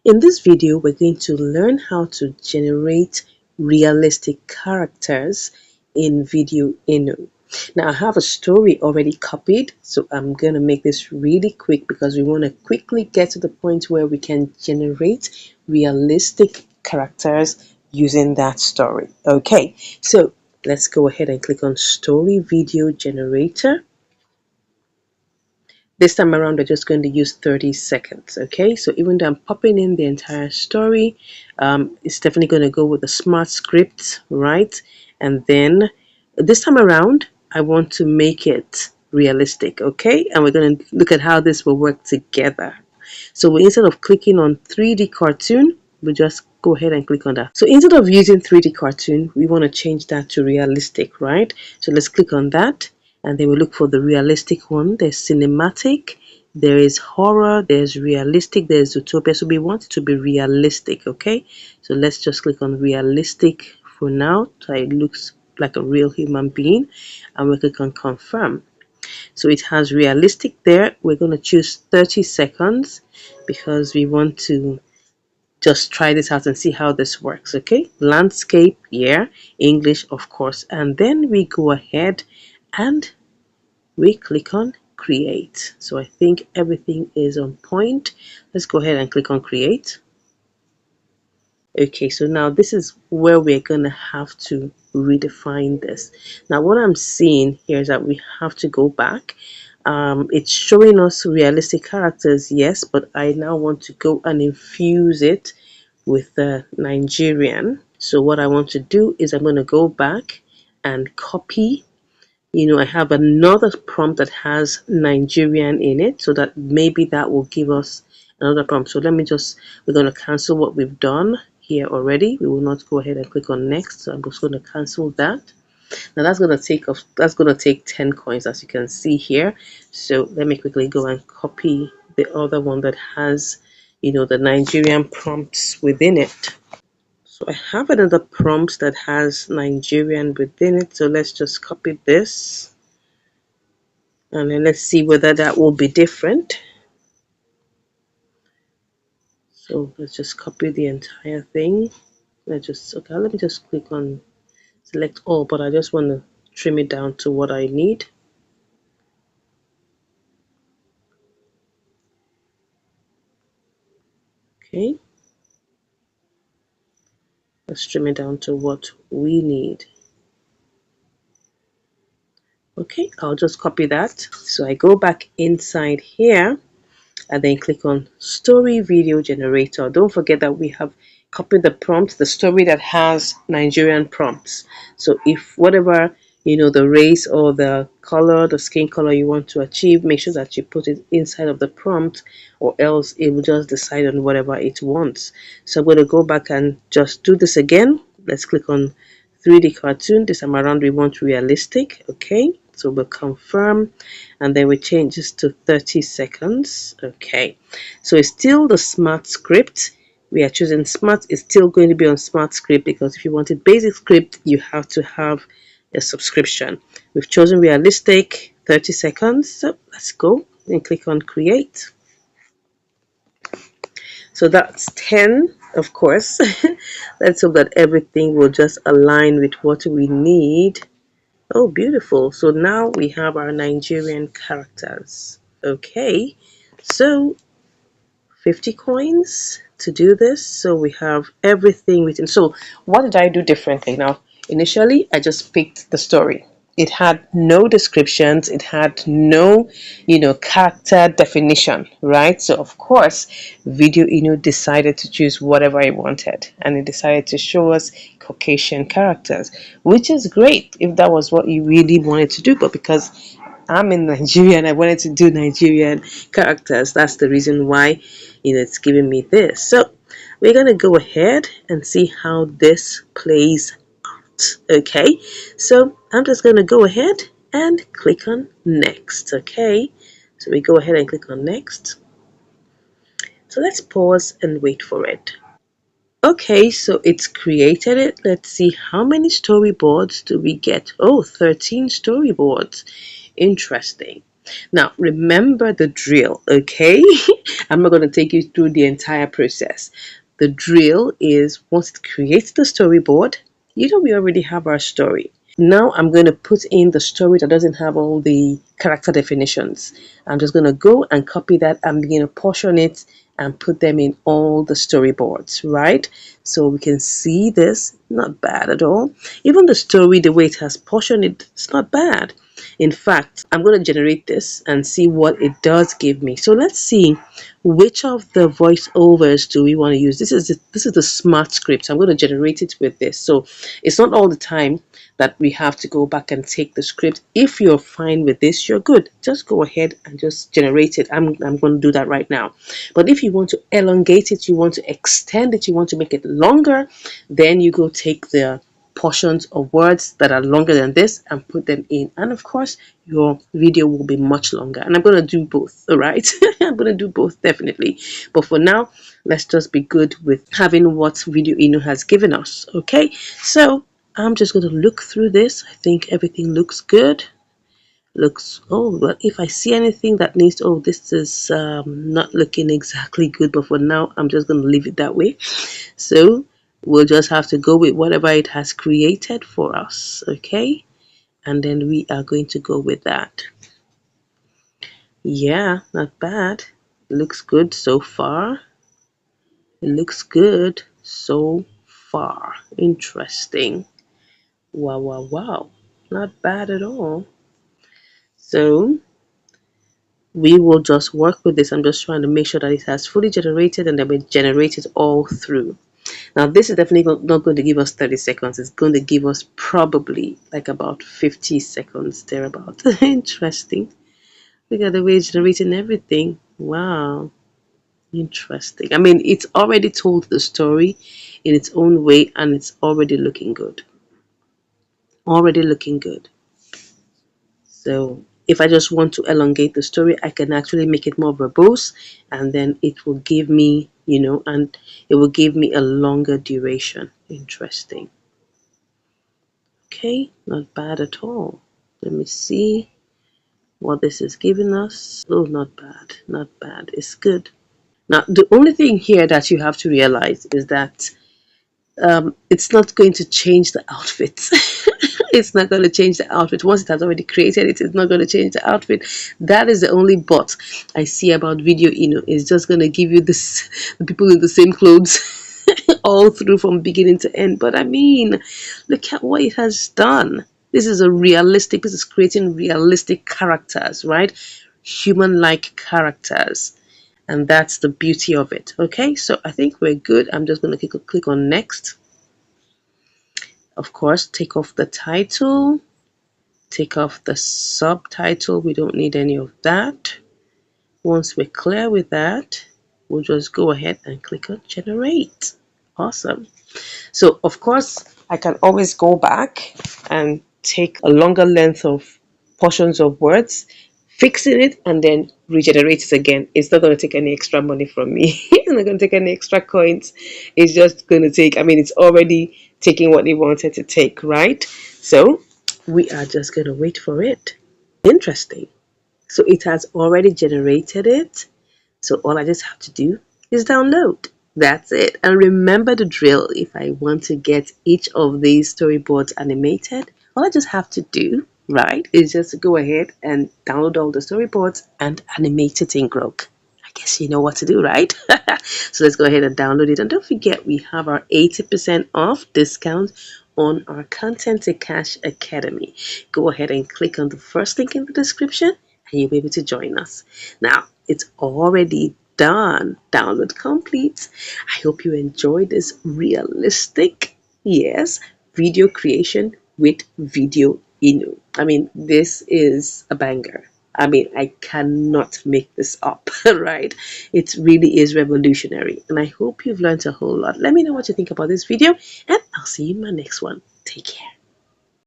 In this video, we're going to learn how to generate realistic characters in Videoinu. Now, I have a story already copied, so I'm going to make this really quick because we want to quickly get to the point where we can generate realistic characters using that story. Okay, so let's go ahead and click on Story Video Generator. This time around, we're just going to use 30 seconds. Okay, so even though I'm popping in the entire story, it's definitely going to go with the smart script, right? And then this time around, I want to make it realistic. Okay, and we're going to look at how this will work together. So instead of clicking on 3D cartoon, we just go ahead and click on that. So instead of using 3D cartoon, we want to change that to realistic, right? So let's click on that, and then we look for the realistic one. There's cinematic, there is horror, there's realistic, there's utopia. So we want it to be realistic. Okay, so let's just click on realistic for now, so it looks like a real human being, and we click on confirm. So it has realistic there. We're going to choose 30 seconds because we want to just try this out and see how this works. Okay, landscape, yeah, English, of course, and then we go ahead and we click on create. So I think everything is on point. Let's go ahead and click on create. Okay, so now this is where we're gonna have to redefine this. Now what I'm seeing here is that we have to go back. It's showing us realistic characters, yes, but I now want to go and infuse it with the Nigerian. So what I want to do is I'm going to go back and copy. I have another prompt that has Nigerian in it, so that maybe that will give us another prompt. So we're going to cancel what we've done here already. We will not go ahead and click on next. So I'm just going to cancel that. Now that's going to take 10 coins, as you can see here. So let me quickly go and copy the other one that has the Nigerian prompts within it. So I have another prompt that has Nigerian within it, so let's just copy this and then let's see whether that will be different. So let's just copy the entire thing. Let me just click on select all, but I just want to trim it down to what I need. Okay, let's trim it down to what we need. Okay, I'll just copy that. So I go back inside here and then click on Story Video Generator. Don't forget that we have copied the prompt, the story that has Nigerian prompts. So if whatever the race or the color, the skin color you want to achieve, make sure that you put it inside of the prompt, or else it will just decide on whatever it wants. So I'm going to go back and just do this again. Let's click on 3D cartoon. This time around we want realistic. Okay, so we'll confirm, and then we change this to 30 seconds. Okay, so it's still the smart script. We are choosing smart. It's still going to be on smart script, because if you wanted basic script, you have to have a subscription. We've chosen realistic, 30 seconds. So let's go and click on create. So that's 10, of course. Let's hope that everything will just align with what we need. Oh, beautiful. So now we have our Nigerian characters. Okay, so 50 coins to do this. So we have everything written. So what did I do differently? Now, initially, I just picked the story. It had no descriptions. It had no, character definition, right? So of course, Videoinu decided to choose whatever it wanted, and it decided to show us Caucasian characters, which is great if that was what you really wanted to do. But because I'm in Nigeria and I wanted to do Nigerian characters, that's the reason why it's giving me this. So we're going to go ahead and see how this plays out. Okay, so I'm just going to go ahead and click on next. Okay, so we go ahead and click on next. So let's pause and wait for it. Okay, so it's created it. Let's see how many storyboards do we get. Oh, 13 storyboards. Interesting. Now, remember the drill, okay? I'm not going to take you through the entire process. The drill is once it creates the storyboard, we already have our story. Now I'm going to put in the story that doesn't have all the character definitions. I'm just going to go and copy that and begin to portion it and put them in all the storyboards, right? So we can see this, not bad at all. Even the story, the way it has portioned it, it's not bad. In fact, I'm going to generate this and see what it does give me. So let's see which of the voiceovers do we want to use. This is the smart script. So I'm going to generate it with this. So it's not all the time that we have to go back and take the script. If you're fine with this, you're good. Just go ahead and just generate it. I'm going to do that right now. But if you want to elongate it, you want to extend it, you want to make it longer, then you go take the portions of words that are longer than this and put them in, and of course your video will be much longer. And I'm going to do both, all right? I'm going to do both definitely, but for now let's just be good with having what Videoinu has given us. Okay, so I'm just going to look through this. I think everything looks good. Oh, but if I see anything that needs, oh, this is not looking exactly good, but for now I'm just going to leave it that way. So we'll just have to go with whatever it has created for us, okay? And then we are going to go with that. Yeah, not bad. Looks good so far. It looks good so far. Interesting. Wow, wow, wow. Not bad at all. So we will just work with this. I'm just trying to make sure that it has fully generated and then we generate it all through. Now this is definitely not going to give us 30 seconds. It's going to give us probably like about 50 seconds thereabout. Interesting. Look at the way it's generating everything. Wow. Interesting. I mean, it's already told the story in its own way and it's already looking good. Already looking good. So if I just want to elongate the story, I can actually make it more verbose and then it will give me, and it will give me a longer duration. Interesting. Okay, not bad at all. Let me see what this is giving us. Oh, not bad, not bad. It's good. Now, the only thing here that you have to realize is that it's not going to change the outfit. It's not going to change the outfit. Once it has already created it, it's not going to change the outfit. That is the only but I see about Videoinu. It's just going to give you the people in the same clothes all through from beginning to end. But I mean, look at what it has done. This is creating realistic characters, right? Human-like characters. And that's the beauty of it. Okay, so I think we're good. I'm just going to click on next. Of course, take off the title, take off the subtitle. We don't need any of that. Once we're clear with that, we'll just go ahead and click on generate. Awesome. So of course I can always go back and take a longer length of portions of words, fixing it and then regenerate it again. It's not going to take any extra money from me. It's not going to take any extra coins. It's just going to take, I mean, it's already taking what they wanted to take, right? So we are just going to wait for it. Interesting. So it has already generated it. So all I just have to do is download. That's it. And remember the drill. If I want to get each of these storyboards animated, all I just have to do, right, is just go ahead and download all the storyboards and animate it in Grok. I guess you know what to do, right? So let's go ahead and download it. And don't forget, we have our 80% off discount on our Content to Cash Academy. Go ahead and click on the first link in the description and you'll be able to join us. Now, it's already done. Download complete. I hope you enjoyed this realistic, yes, video creation with Videoinu. I mean, this is a banger. I mean, I cannot make this up, right? It really is revolutionary. And I hope you've learned a whole lot. Let me know what you think about this video, and I'll see you in my next one. Take care.